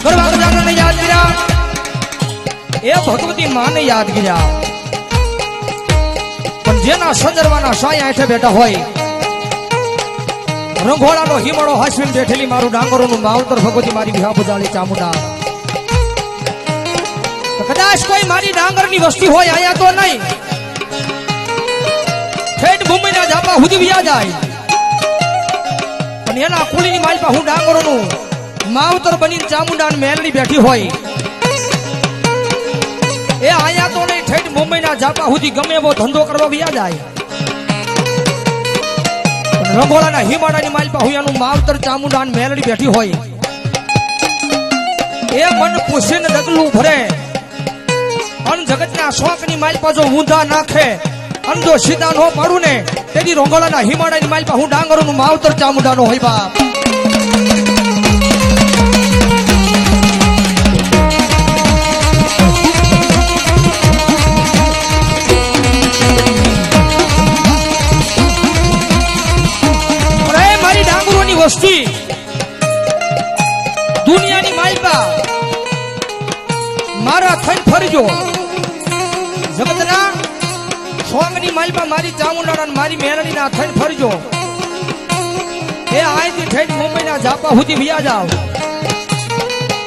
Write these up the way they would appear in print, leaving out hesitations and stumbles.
કરવા જાગરણને યાદ કર્યા એ ભગવતી માને યાદ કર્યા પણ જેના સંજરવાના સાયા હેઠે બેઠા હોય રંગોળાનો હિમાળો હાસવીને બેઠેલી મારું ડાંગરોનું માવતર ભગવતી મારી વિહા બજાળી ચામુંડા કદાચ કોઈ મારી ડાંગરની વસ્તી હોય આયા તો નહીં ઠેઠ મુંબઈના જાપા સુધી વ્યા જાય પણ એના કુળીની માલપા હું ડાંગરોનું માવતર બનીને ચામુંડાની મેલડી બેઠી હોય એ આયા તો નહીં ઠેઠ મુંબઈના જાપા સુધી ગમે એવો ધંધો કરવા વ્યા જાય રંગોળાના હિમાળાની માલપા હું એનું માવતર ચામુંડાની મેલડી બેઠી હોય એ મન પૂછીને ડગલું ભરે અન જગતના શોકની માલપા જો ઊંધા નાખે અન જો સીધા નો પાડું ને તેની રંગોળાના હિમાળાની માલપા હું ડાંગરોનું માવતર ચામુંડાનો હોય બાપ મારી ડાંગરોની વસ્તી દુનિયાની માલપા મારા થઈને ફરજો જગતના સોંગની માલપા મારી ચામુંડા મારી મેલડીના થઈને ફરજો એ અહીંથી ઠેઠ મુંબઈના જાપા સુધી વ્યા જાવ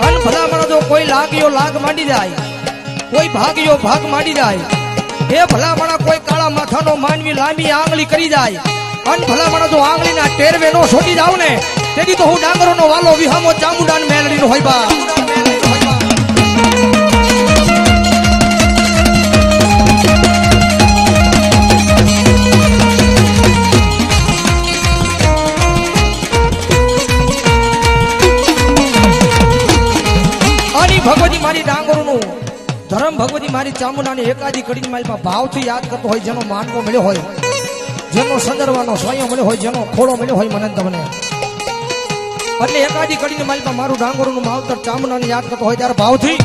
અન ભલામણ જો કોઈ લાગ્યો લાગ માંડી જાય કોઈ ભાગ્યો ભાગ માંડી જાય એ ભલામણ કોઈ કાળા માથાનો માનવી લાંબી આંગળી કરી જાય અન ભલામણ જો આંગળીના ટેરવે નો છોડી જાવ ને તેથી તો હું ડાંગરોનો વાલો વિહામો ચામુંડા મેલડીનો હોય બા ભગવતી મારી ડાંગરોનું ધર્મ ભગવતી મારી ચામુંડાની એકાદી કડીની માલમાં ભાવથી યાદ કરતો હોય જેનો માનવો મળ્યો હોય જેનો સંદર્ભનો સ્વયં મળ્યો હોય જેનો ખોળો મળ્યો હોય મને તમને એટલે એકાદી કડીની માલમાં મારું ડાંગરોનું માવતર ચામુંડાને યાદ કરતો હોય ત્યારે ભાવથી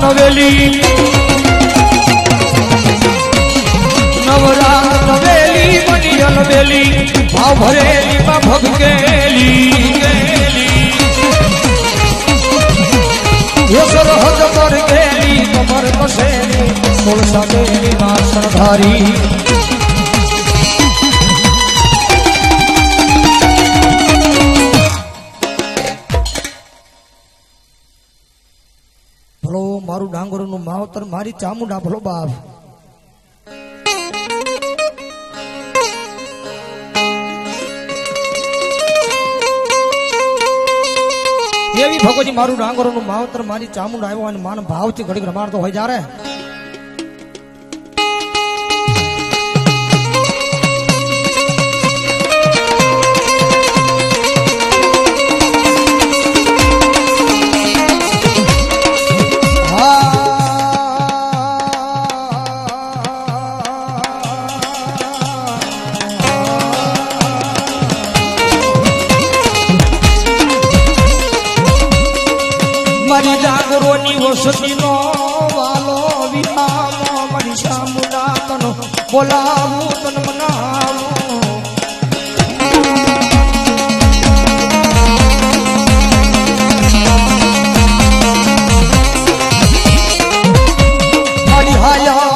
નવેલી નવરાત નવેલી બની અનવેલી ભાવ ભરેલી માં ભગકેલી સરહદ પર ગેલી કમર કસેલી કોળસા દેવી માં શણધારી મારું ડાંગરોનું માવતર મારી ચામુંડા ભલો બાપ એવી ભગવતી મારું ડાંગરોનું માવતર મારી ચામુંડા આવ્યો અને માન ભાવથી ઘડીક રમાડતો હોય જ્યારે મારી ડાંગરોની વસતીનો વાલો વિહામો મારી ચામુંડા તનો બોલાવું તન મનાવું મારી હાયા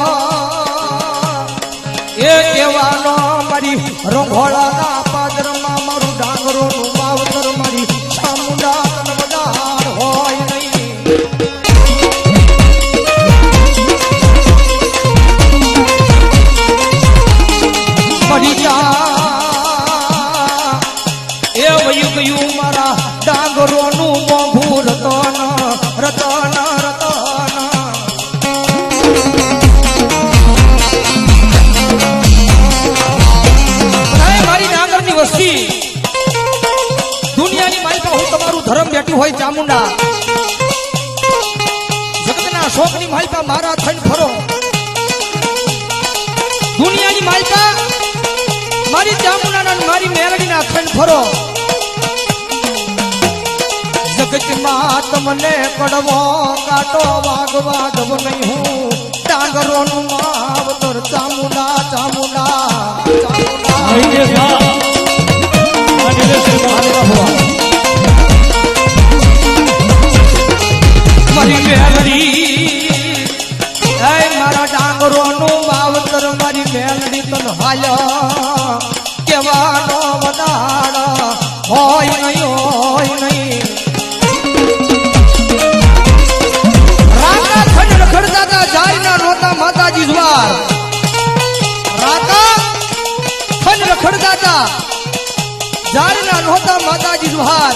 એ કહેવાનો મારી રંગોળાના પાદરમાં મારું ડાંગરોનું માવતર મારી ચામુંડા તન બજાર હોય મારા ડાંગરોનું મોભું રતન રતન રતન મારી ડાંગરની વસ્તી દુનિયાની માલપા હું તમારું ધર્મ બેઠું હોય ચામુંડા જગતના શોકની માલપા મારા થઈને ફરો દુનિયાની માલપા મારી ચામુંડા મારી મેલડીના થઈને ફરો જગતમાં તમને કડવો કાટો વાગવા દવ નહીં હું ડાંગરોનું માવતર ચામુંડા ચામુંડા મારી મેલડી મારા ડાંગરોનું માવતર મારી મેલડી તન હાલ્યા કેવાનો વદાડ હોય નહીં રાકા ખંડ રખડતા જાયના રોતા માતાજી દ્વાર રાકા ખંડ રખડતા જારના રોતા માતાજી દ્વાર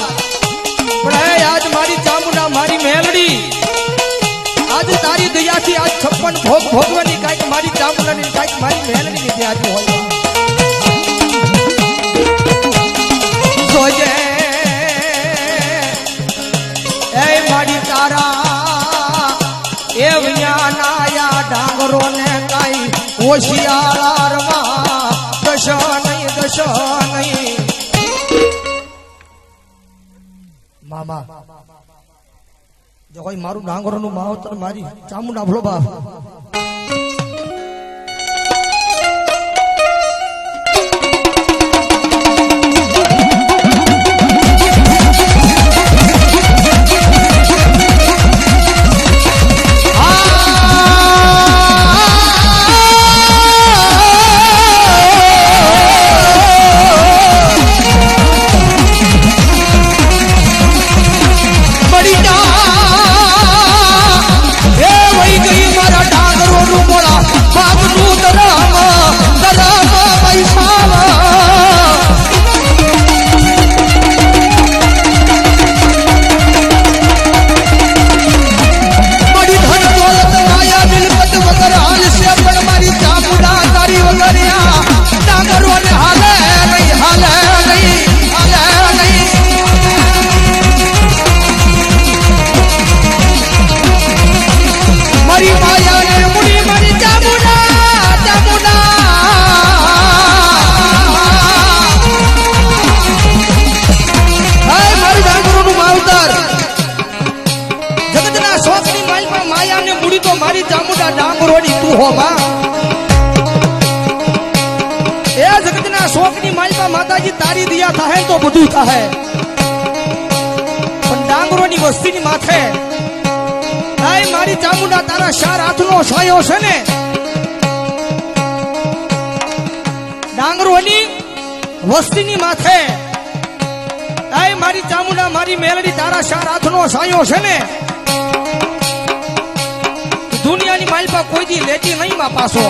પણ આજ મારી ચામુંડા મારી મેલડી આજ તારી દયાથી આજ 56 ભોગ ભોગવાની કાંઈક મારી ચામુંડાની કાંઈક મારી મેલડીની દયાથી હોય જોજે એ મારી તારા એ વિયાનાયા ડાંગરો ને કાઈ હોશિયારમાં દશ નહીં મામા જો કોઈ મારું ડાંગરોનું માવતર મારી ચામુંડા ભલો બાપ મારી ચામુંડા ડાંગરોની તું હો માં એ જગતના શોકની માલપા માતાજી તારી દિયા થાય તો બધું થાય પણ ડાંગરોની વસ્તીની માથે આય મારી ચામુંડા તારા 4 હાથનો છાયો છે ને ડાંગરોની વસ્તીની માથે આય મારી ચામુંડા મારી મેલડી તારા 4 હાથનો છાયો છે ને દુનિયાની માલપા કોઈ દી લેતી નહીં માં પાછો